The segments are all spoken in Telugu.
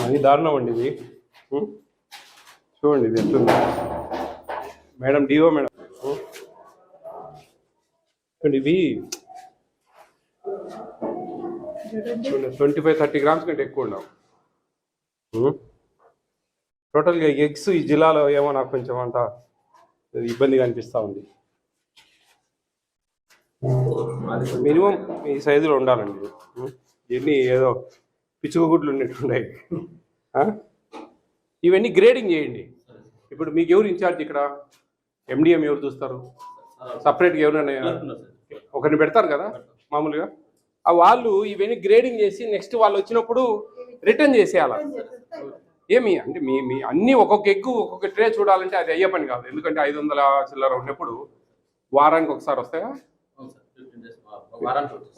అది దారుణం అండి ఇది. చూడండి ఇది ఎట్లుంది మేడం, డిఓ మేడం. చూడండి ఇవి 25-30 గ్రామ్స్ కంటే ఎక్కువ ఉండవు. టోటల్గా ఎగ్స్ ఈ జిల్లాలో ఏమో నాకు కొంచెం అంత ఇబ్బందిగా అనిపిస్తూ ఉంది. మినిమం ఈ సైజులో ఉండాలండి. ఇవన్నీ ఏదో పిచ్చుకగుడ్లు ఉన్నట్టున్నాయి. ఇవన్నీ గ్రేడింగ్ చేయండి. ఇప్పుడు మీకు ఎవరు ఇన్ఛార్జ్ ఇక్కడ? ఎండిఎం ఎవరు చూస్తారు? సపరేట్గా ఎవరైనా ఒకరిని పెడతారు కదా మామూలుగా. ఆ వాళ్ళు ఇవన్నీ గ్రేడింగ్ చేసి నెక్స్ట్ వాళ్ళు వచ్చినప్పుడు రిటర్న్ చేసేయాలి. ఏమి అంటే మీ అన్నీ ఒక్కొక్క ఎగ్గు ఒక్కొక్క ట్రే చూడాలంటే అది అయ్యే పని కాదు. ఎందుకంటే 500 చిల్లర ఉన్నప్పుడు వారానికి ఒకసారి వస్తాయా?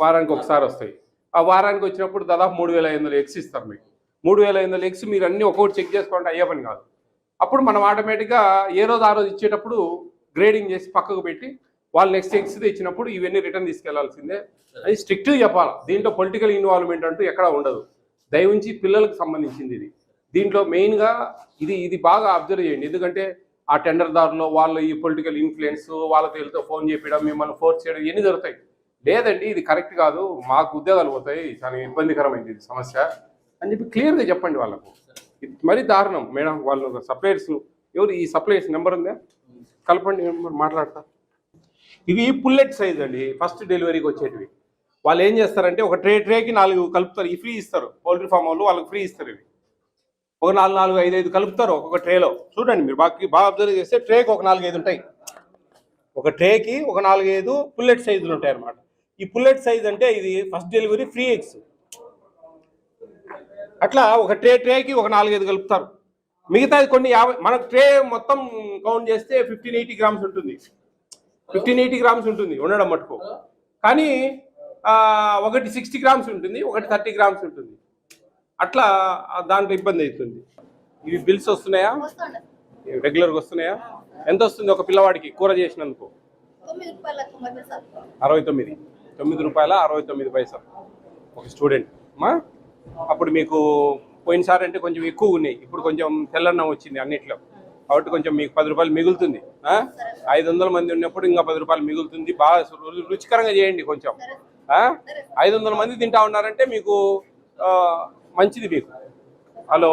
వారానికి ఒకసారి వస్తాయి. ఆ వారానికి వచ్చినప్పుడు దాదాపు 3500 ఎగ్స్ ఇస్తారు మీకు. 3500 ఎగ్స్ మీరు అన్నీ ఒక్కొక్కటి చెక్ చేసుకోవాలంటే అయ్యే పని కాదు. అప్పుడు మనం ఆటోమేటిక్గా ఏ రోజు ఆ రోజు ఇచ్చేటప్పుడు గ్రేడింగ్ చేసి పక్కకు పెట్టి వాళ్ళు నెక్స్ట్ ఎగ్స్ ఇచ్చినప్పుడు ఇవన్నీ రిటర్న్ తీసుకెళ్లాల్సిందే. అది స్ట్రిక్ట్గా చెప్పాలి. దీంట్లో పొలిటికల్ ఇన్వాల్వ్మెంట్ అంటూ ఎక్కడా ఉండదు. దయవుంచి పిల్లలకు సంబంధించింది ఇది. దీంట్లో మెయిన్గా ఇది బాగా అబ్జర్వ్ చేయండి. ఎందుకంటే ఆ టెండర్దారులో వాళ్ళు ఈ పొలిటికల్ ఇన్ఫ్లుయెన్స్, వాళ్ళతో వీళ్ళతో ఫోన్ చేయడం, మిమ్మల్ని ఫోర్స్ చేయడం ఇవన్నీ జరుగుతాయి. లేదండి ఇది కరెక్ట్ కాదు, మాకు ఉద్యోగాలు పోతాయి, చాలా ఇబ్బందికరమైంది ఇది సమస్య అని చెప్పి క్లియర్గా చెప్పండి వాళ్ళకు. ఇది మరీ దారుణం మేడం. వాళ్ళు సప్లయర్స్ ఎవరు, ఈ సప్లయర్స్ నెంబర్ ఉందా? కలపండి, మాట్లాడతా. ఇవి పుల్లెట్ సైజ్ అండి, ఫస్ట్ డెలివరీకి వచ్చేటివి. వాళ్ళు ఏం చేస్తారంటే ఒక ట్రేకి 4 కలుపుతారు. ఈ ఫ్రీ ఇస్తారు పౌల్ట్రీ ఫామ్ వాళ్ళు, వాళ్ళకి ఫ్రీ ఇస్తారు. ఇవి ఒక 4, 5 కలుపుతారు ఒక్కొక్క ట్రేలో. చూడండి మీరు బాగా అబ్జర్వ్ చేస్తే ట్రేకి ఒక 4, 5 ఉంటాయి. ఒక ట్రేకి ఒక 4, 5 పుల్లెట్ సైజులు ఉంటాయి అన్నమాట. ఈ పుల్లెట్ సైజ్ అంటే ఇది ఫస్ట్ డెలివరీ ఫ్రీ ఎగ్స్. అట్లా ఒక ట్రేకి ఒక 4, 5 కలుపుతారు. మిగతాది కొన్ని 50, మనకు ట్రే మొత్తం కౌంట్ చేస్తే 1580 గ్రామ్స్ ఉంటుంది. 1580 గ్రామ్స్ ఉంటుంది ఉండడం మటుకు. కానీ ఒకటి 60 గ్రామ్స్ ఉంటుంది, ఒకటి 30 గ్రామ్స్ ఉంటుంది. అట్లా దాంట్లో ఇబ్బంది అవుతుంది. ఇవి బిల్స్ వస్తున్నాయా? రెగ్యులర్గా వస్తున్నాయా? ఎంత వస్తుంది ఒక పిల్లవాడికి కూర చేసినందుకు? 9 రూపాయల 69 పైసలు ఒక స్టూడెంట్ మా. అప్పుడు మీకు పోయినసారి అంటే కొంచెం ఎక్కువ ఉన్నాయి, ఇప్పుడు కొంచెం తెల్లన్నం వచ్చింది అన్నిట్లో, కాబట్టి కొంచెం మీకు 10 రూపాయలు మిగులుతుంది. 500 మంది ఉన్నప్పుడు ఇంకా 10 రూపాయలు మిగులుతుంది. బాగా రుచికరంగా చేయండి కొంచెం. 500 మంది తింటా ఉన్నారంటే మీకు మంచిది మీకు. హలో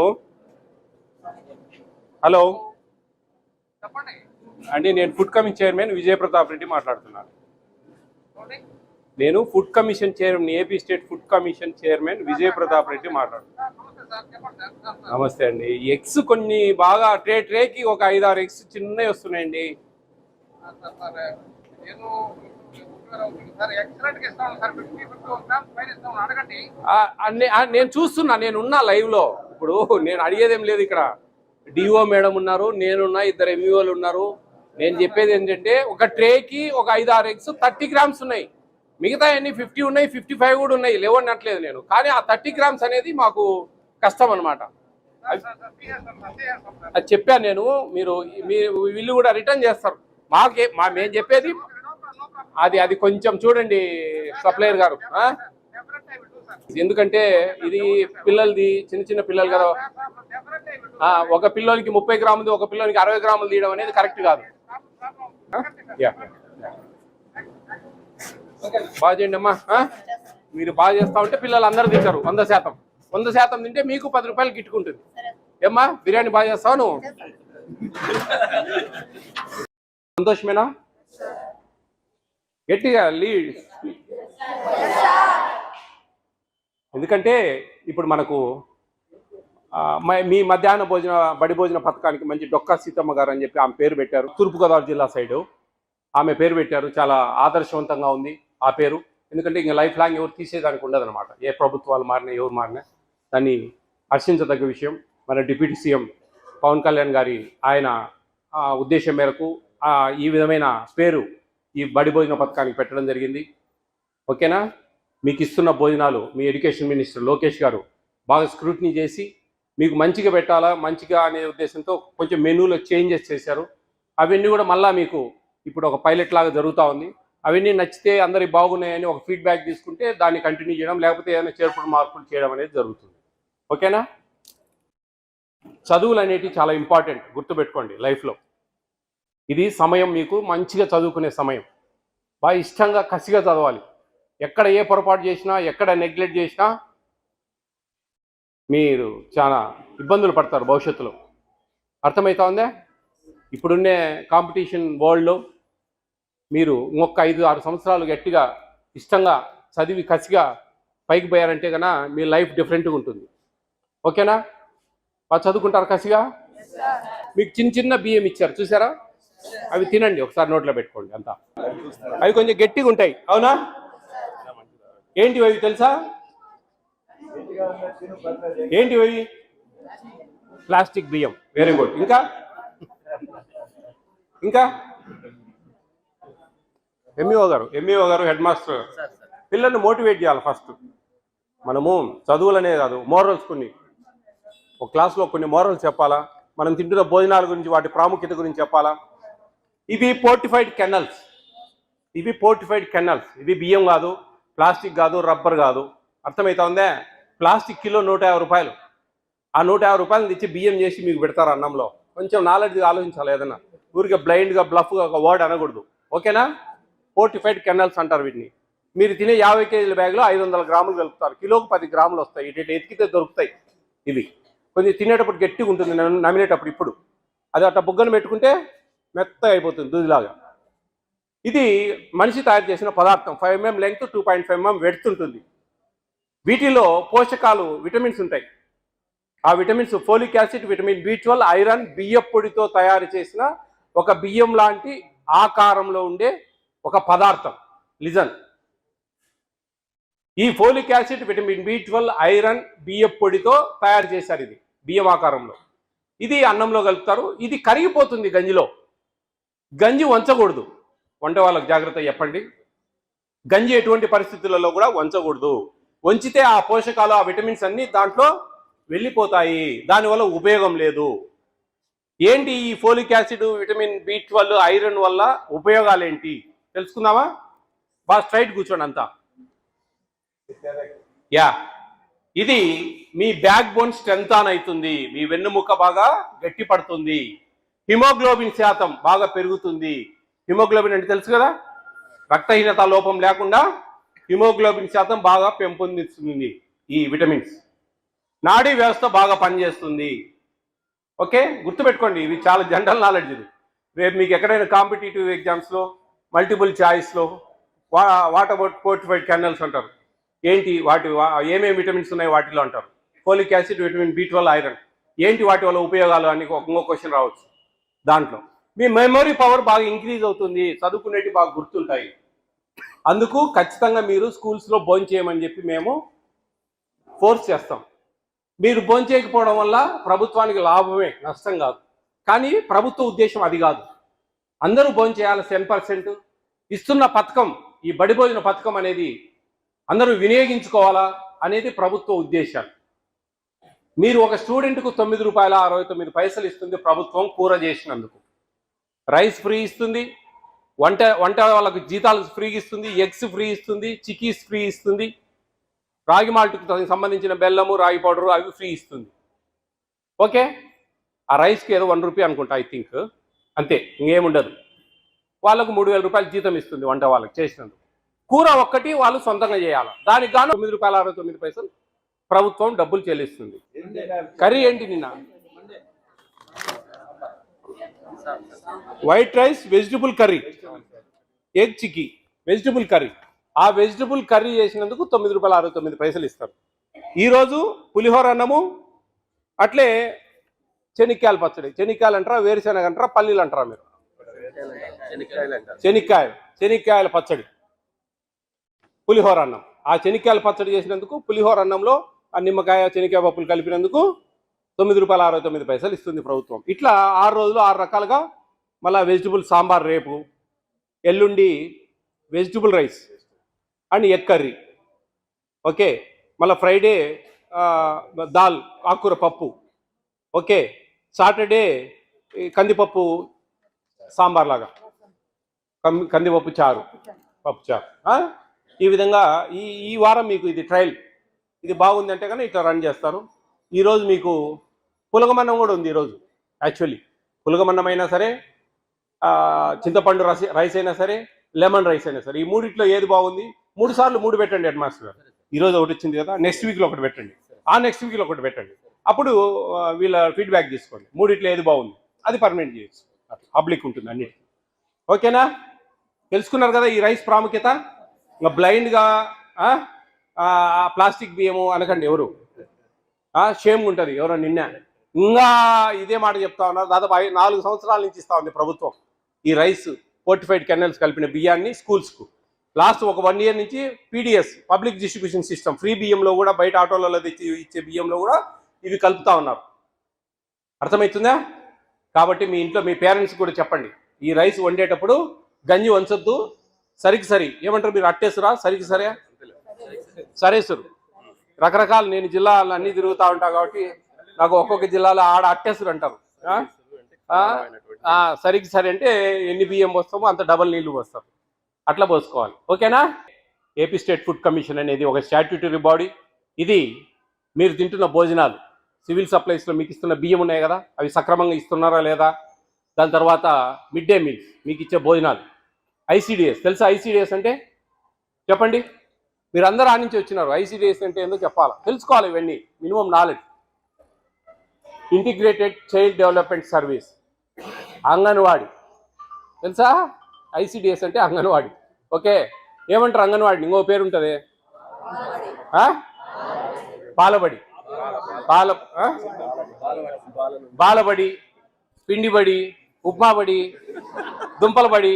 హలో అండి, నేను food commission chairman Vijay Pratap Reddy మాట్లాడుతున్నాను. నేను food commission chairman, AP state food commission chairman Vijay Pratap Reddy మాట్లాడుతున్నాను. నమస్తే అండి. ఎగ్స్ కొన్ని బాగా ట్రేకి ఒక 5-6 ఎగ్స్ చిన్నవి వస్తున్నాయండి. నేను చూస్తున్నా, నేనున్నా లైవ్ లో. ఇప్పుడు నేను అడిగేదేం లేదు. ఇక్కడ డిఓ మేడం ఉన్నారు, నేనున్నా, 2 ఎంఈఓలు ఉన్నారు. నేను చెప్పేది ఏంటంటే ఒక ట్రేకి ఒక 5-6 ఎగ్స్ 30 గ్రామ్స్ ఉన్నాయి. మిగతా అన్ని 50 ఉన్నాయి, 55 కూడా ఉన్నాయి, లేవనట్లేదు నేను. కానీ ఆ 30 గ్రామ్స్ అనేది మాకు కష్టం అనమాట. అది చెప్పాను నేను. మీరు వీళ్ళు కూడా రిటర్న్ చేస్తారు. మేము చెప్పేది అది కొంచెం చూడండి సప్లయర్ గారు. ఎందుకంటే ఇది పిల్లలది, చిన్న పిల్లలు కదా. ఒక పిల్లోనికి 30 గ్రాములు, ఒక పిల్లోనికి 60 గ్రాములు తీయడం అనేది కరెక్ట్ కాదు. బాగా చేయండి అమ్మా. మీరు బాగా చేస్తా ఉంటే పిల్లలు అందరూ తింటారు 100% తింటే మీకు 10 రూపాయలు గిట్టుకుంటుంది. ఏమ్మా బిర్యానీ బాగా చేస్తావు నువ్వు? సంతోషమేనా? గట్టిగా లీడ్. ఎందుకంటే ఇప్పుడు మనకు మీ మధ్యాహ్న బడి భోజన పథకానికి మంచి డొక్కా సీతమ్మ గారు అని చెప్పి ఆమె పేరు పెట్టారు. తూర్పుగోదావరి జిల్లా సైడు ఆమె పేరు పెట్టారు. చాలా ఆదర్శవంతంగా ఉంది ఆ పేరు. ఎందుకంటే ఇంకా లైఫ్ లాంగ్ ఎవరు తీసేదానికి ఉండదన్నమాట. ఏ ప్రభుత్వాలు మారినా ఎవరు మారినా దాన్ని హర్షించదగ్గ విషయం. మన డిప్యూటీ సీఎం పవన్ కళ్యాణ్ గారి ఆయన ఉద్దేశం మేరకు ఈ విధమైన పేరు ఈ బడి భోజన పథకానికి పెట్టడం జరిగింది. ఓకేనా? మీకు ఇస్తున్న భోజనాలు మీ ఎడ్యుకేషన్ మినిస్టర్ లోకేష్ గారు బాగా స్క్రూటినీ చేసి మీకు మంచిగా పెట్టాలా, మంచిగా అనే ఉద్దేశంతో కొంచెం మెనూలో చేంజెస్ చేశారు. అవన్నీ కూడా మళ్ళీ మీకు ఇప్పుడు ఒక పైలట్ లాగా జరుగుతూ ఉంది. అవన్నీ నచ్చితే అందరికి బాగున్నాయని ఒక ఫీడ్బ్యాక్ తీసుకుంటే దాన్ని కంటిన్యూ చేయడం, లేకపోతే ఏదైనా చేర్పుడు మార్పులు చేయడం అనేది జరుగుతుంది. ఓకేనా? చదువులు అనేటివి చాలా ఇంపార్టెంట్, గుర్తుపెట్టుకోండి లైఫ్లో. ఇది సమయం మీకు మంచిగా చదువుకునే సమయం. బాగా ఇష్టంగా కసిగా చదవాలి. ఎక్కడ ఏ పొరపాటు చేసినా, ఎక్కడ నెగ్లెక్ట్ చేసినా మీరు చాలా ఇబ్బందులు పడతారు భవిష్యత్తులో. అర్థమవుతా ఉందా? ఇప్పుడున్నే కాంపిటీషన్ వరల్డ్లో మీరు ఇంకొక 5-6 సంవత్సరాలు గట్టిగా ఇష్టంగా చదివి కసిగా పైకి పోయారంటే కన్నా మీ లైఫ్ డిఫరెంట్గా ఉంటుంది. ఓకేనా? బాగా చదువుకుంటారు కసిగా. మీకు చిన్న చిన్న బియ్యం ఇచ్చారు చూసారా, అవి తినండి, ఒకసారి నోట్లో పెట్టుకోండి అంతా. అవి కొంచెం గట్టిగా ఉంటాయి, అవునా? ఏంటివి అవి తెలుసా? ఏంటివి అవి? ప్లాస్టిక్ బియ్యం. Very good. ఇంకా ఇంకా ఎంఈఓ గారు హెడ్ మాస్టర్ పిల్లల్ని మోటివేట్ చేయాలి. ఫస్ట్ మనము చదువులనే కాదు, మోరల్స్ ఒక క్లాస్లో కొన్ని మోరల్స్ చెప్పాలా, మనం తింటున్న భోజనాల గురించి వాటి ప్రాముఖ్యత గురించి చెప్పాలా. ఇవి పోర్టిఫైడ్ కెనల్స్, ఇవి బియ్యం కాదు, ప్లాస్టిక్ కాదు, రబ్బర్ కాదు. అర్థమవుతా ఉందే? ప్లాస్టిక్ కిలో 150 రూపాయలు. ఆ 150 రూపాయలు తెచ్చి బియ్యం చేసి మీకు పెడతారు అన్నంలో. కొంచెం నాలెడ్జ్గా ఆలోచించాలి. ఏదన్నా ఊరికే బ్లైండ్గా బ్లఫ్గా ఒక వర్డ్ అనకూడదు. ఓకేనా? పోర్టిఫైడ్ కెనల్స్ అంటారు వీటిని. మీరు తినే 50 కేజీల బ్యాగ్లో 500 గ్రాములు కలుపుతారు. కిలోకి 10 గ్రాములు వస్తాయి. ఇటు ఎతికితే దొరుకుతాయి. ఇవి కొంచెం తినేటప్పుడు గట్టిగా ఉంటుంది, నమిలేటప్పుడు. ఇప్పుడు అది అట్లా బుగ్గను పెట్టుకుంటే మెత్తగా అయిపోతుంది, దూదిలాగా. ఇది మనిషి తయారు చేసిన పదార్థం. 5 mm లెంగ్త్, 2.5 mm వెడ్త్ ఉంటుంది. వీటిలో పోషకాలు, విటమిన్స్ ఉంటాయి. ఆ vitamins folic acid, vitamin B12, iron, బియ్యం పొడితో తయారు చేసిన ఒక బియ్యం లాంటి ఆకారంలో ఉండే ఒక పదార్థం. లిజన్, ఈ folic acid, vitamin B12, iron, బియ్యం పొడితో తయారు చేశారు. ఇది బియ్యం ఆకారంలో. ఇది అన్నంలో కలుపుతారు. ఇది కరిగిపోతుంది గంజిలో. గంజి వంచకూడదు. వంట వాళ్ళకి జాగ్రత్త చెప్పండి. గంజి ఎటువంటి పరిస్థితులలో కూడా వంచకూడదు. వంచితే ఆ పోషకాలు, ఆ విటమిన్స్ అన్ని దాంట్లో వెళ్ళిపోతాయి. దానివల్ల ఉపయోగం లేదు. ఏంటి ఈ folic acid, vitamin B12, iron వల్ల ఉపయోగాలు ఏంటి తెలుసుకుందామా? బాగా స్ట్రైట్ కూర్చోండి అంతా. ఇది మీ బ్యాక్ బోన్ స్ట్రెంత్ ఆన్ అవుతుంది. మీ వెన్నుముక్క బాగా గట్టి పడుతుంది. హిమోగ్లోబిన్ శాతం బాగా పెరుగుతుంది. హిమోగ్లోబిన్ అంటే తెలుసు కదా, రక్తహీనత లోపం లేకుండా హిమోగ్లోబిన్ శాతం బాగా పెంపొందిస్తుంది ఈ విటమిన్స్. నాడీ వ్యవస్థ బాగా పనిచేస్తుంది. ఓకే, గుర్తుపెట్టుకోండి, ఇవి చాలా జనరల్ నాలెడ్జ్. ఇది రేపు మీకు ఎక్కడైనా కాంపిటేటివ్ ఎగ్జామ్స్లో, మల్టిపుల్ చాయిస్లో వాట్ అబౌట్ పోర్టిఫైడ్ కెనల్స్ అంటారు. ఏంటి వాటి ఏమేమి విటమిన్స్ ఉన్నాయి వాటిలో అంటారు. Folic acid, vitamin B12, iron ఏంటి, వాటి వల్ల ఉపయోగాలు అని ఇంకో క్వశ్చన్ రావచ్చు. దాంట్లో మీ మెమరీ పవర్ బాగా ఇంక్రీజ్ అవుతుంది. చదువుకునేవి బాగా గుర్తుంటాయి. అందుకు ఖచ్చితంగా మీరు స్కూల్స్లో భోంచేయమని చెప్పి మేము ఫోర్స్ చేస్తాం. మీరు భోంచేయకపోవడం వల్ల ప్రభుత్వానికి లాభమే, నష్టం కాదు. కానీ ప్రభుత్వ ఉద్దేశం అది కాదు. అందరూ భోంచేయాలి. 10% ఇస్తున్న పథకం, ఈ బడి భోజన పథకం అనేది అందరూ వినియోగించుకోవాలా అనేది ప్రభుత్వ ఉద్దేశాలు. మీరు ఒక స్టూడెంట్కు ₹9.69 ఇస్తుంది ప్రభుత్వం కూర చేసినందుకు. రైస్ ఫ్రీ ఇస్తుంది, వంట వాళ్ళకు జీతాలు ఫ్రీగా ఇస్తుంది, ఎగ్స్ ఫ్రీ ఇస్తుంది, చిక్కీస్ ఫ్రీ ఇస్తుంది, రాగి మాల్ట్కి సంబంధించిన బెల్లము, రాగి పౌడరు అవి ఫ్రీ ఇస్తుంది. ఓకే, ఆ రైస్కి ఏదో ₹1 అనుకుంటా, ఐ థింక్, అంతే, ఇంకేముండదు. వాళ్ళకు ₹3,000 జీతం ఇస్తుంది వంట వాళ్ళకి చేసినందుకు. కూర ఒక్కటి వాళ్ళు సొంతంగా చేయాలి. దానికి గాను ₹9.69 ప్రభుత్వం డబ్బులు చెల్లిస్తుంది. కర్రీ ఏంటి నిన్న? White rice, vegetable curry, egg chikki, vegetable curry. ఆ వెజిటబుల్ కర్రీ చేసినందుకు ₹9.69 ఇస్తారు. ఈరోజు పులిహోర అన్నము, అట్లే చెనిక్కాయల పచ్చడి. చెనిక్కాయలు అంటారా, వేరుశెనగ అంటారా, పల్లీలు అంటారా మీరు? చెనిక్కాయల పచ్చడి, పులిహోర అన్నం. ఆ చెనిక్కాయల పచ్చడి చేసినందుకు, పులిహోర అన్నంలో ఆ నిమ్మకాయ, చెనిక్కాయ పప్పులు కలిపినందుకు ₹9.69 ఇస్తుంది ప్రభుత్వం. ఇట్లా 6 రోజులు 6 రకాలుగా. మళ్ళీ వెజిటబుల్ సాంబార్ రేపు, ఎల్లుండి vegetable rice and egg curry. Okay, మళ్ళీ ఫ్రైడే దాల్, ఆకుకూర పప్పు. ఓకే, సాటర్డే కందిపప్పు సాంబార్ లాగా, కందిపప్పు చారు, పప్పు చారు. ఈ విధంగా ఈ వారం మీకు ఇది ట్రయల్. ఇది బాగుందంటే కానీ ఇట్లా రన్ చేస్తారు. ఈరోజు మీకు పులగమన్నం కూడా ఉంది ఈరోజు. యాక్చువల్లీ పులగమన్నం అయినా సరే, చింతపండు రైస్ అయినా సరే, లెమన్ రైస్ అయినా సరే, ఈ మూడిట్లో ఏది బాగుంది? 3 సార్లు 3 పెట్టండి హెడ్ మాస్టర్ గారు. ఈరోజు ఒకటి వచ్చింది కదా, నెక్స్ట్ వీక్లో ఒకటి పెట్టండి, ఆ నెక్స్ట్ వీక్లో ఒకటి పెట్టండి. అప్పుడు వీళ్ళ ఫీడ్బ్యాక్ తీసుకోండి, మూడిట్లో ఏది బాగుంది, అది పర్మనెంట్ చేయొచ్చు. పబ్లిక్ ఉంటుంది అన్నిటికీ. ఓకేనా? తెలుసుకున్నారు కదా ఈ రైస్ ప్రాముఖ్యత. ఇంకా బ్లైండ్గా ప్లాస్టిక్ బియ్యము అనకండి ఎవరు. షేమ్ ఉంటుంది ఎవరో నిన్న ఇంకా ఇదే మాట చెప్తా ఉన్నారు. దాదాపు 4 సంవత్సరాల నుంచి ఇస్తా ఉంది ప్రభుత్వం ఈ రైస్ ఫోర్టిఫైడ్ కెనల్స్ కలిపిన బియ్యాన్ని స్కూల్స్కు. లాస్ట్ ఒక 1 ఇయర్ నుంచి PDS public distribution system free బియ్యంలో కూడా, బయట ఆటోలలో తెచ్చి ఇచ్చే బియ్యంలో కూడా ఇవి కలుపుతా ఉన్నారు. అర్థమవుతుందా? కాబట్టి మీ ఇంట్లో మీ పేరెంట్స్ కూడా చెప్పండి, ఈ రైస్ వండేటప్పుడు గంజి వంచొద్దు, సరికి సరి ఏమంటారు మీరు, అట్టేసురా, సరికి సరే సరేసురు రకరకాలు. నేను జిల్లాలు అన్నీ తిరుగుతూ ఉంటాను కాబట్టి నాకు ఒక్కొక్క జిల్లాలో ఆడ అట్టేసురు అంటారు. సరికి సరే అంటే ఎన్ని బియ్యం పోస్తామో అంత డబల్ నీళ్లు పోస్తారు, అట్లా పోసుకోవాలి. ఓకేనా? ఏపీ స్టేట్ ఫుడ్ కమిషన్ అనేది ఒక స్టాట్యూటరీ బాడీ. ఇది మీరు తింటున్న భోజనాలు, సివిల్ సప్లైస్లో మీకు ఇస్తున్న బియ్యం ఉన్నాయి కదా, అవి సక్రమంగా ఇస్తున్నారా లేదా, దాని తర్వాత మిడ్ డే మీల్స్ మీకు ఇచ్చే భోజనాలు, ఐసీడిఎస్ తెలుసా? ఐసీడిఎస్ అంటే చెప్పండి, మీరు అందరూ ఆ నుంచి వచ్చినారు. ఐసీడిఎస్ అంటే ఏందో చెప్పాలా, తెలుసుకోవాలి, ఇవన్నీ minimum knowledge. Integrated child development service, anganwadi తెలుసా? ఐసీడిఎస్ అంటే అంగన్వాడీ. ఓకే, ఏమంటారు అంగన్వాడీ? ఇంకో పేరు ఉంటుంది, బాలబడి, బాలబడి, పిండిబడి, ఉప్మాబడి, దుంపలబడి,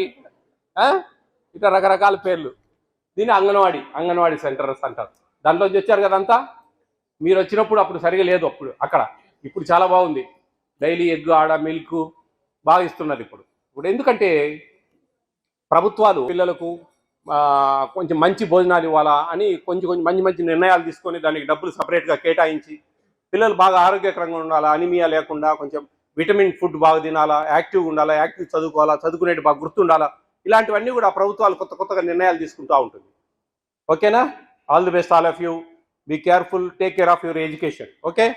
ఇట్లా రకరకాల పేర్లు. దీన్ని అంగన్వాడీ సెంటర్స్ అంటారు. దాంట్లోంచి వచ్చారు కదంతా. మీరు వచ్చినప్పుడు అప్పుడు సరిగా లేదు అప్పుడు అక్కడ, ఇప్పుడు చాలా బాగుంది. డైలీ ఎగ్, ఆడ మిల్క్ బాగా ఇస్తున్నారు ఇప్పుడు ఎందుకంటే ప్రభుత్వాలు పిల్లలకు కొంచెం మంచి భోజనాలు ఇవ్వాలా అని కొంచెం మంచి నిర్ణయాలు తీసుకొని దానికి డబ్బులు సపరేట్గా కేటాయించి, పిల్లలు బాగా ఆరోగ్యకరంగా ఉండాలా, అనిమియా లేకుండా కొంచెం విటమిన్ ఫుడ్ బాగా తినాలా, యాక్టివ్గా ఉండాలా, యాక్టివ్ చదువుకోవాలా, చదువుకునేది బాగా గుర్తుండాలా, ఇలాంటివన్నీ కూడా ప్రభుత్వాలు కొత్తగా నిర్ణయాలు తీసుకుంటూ ఉంటుంది. ఓకేనా? All the best all of you. Be careful, take care of your education. Okay.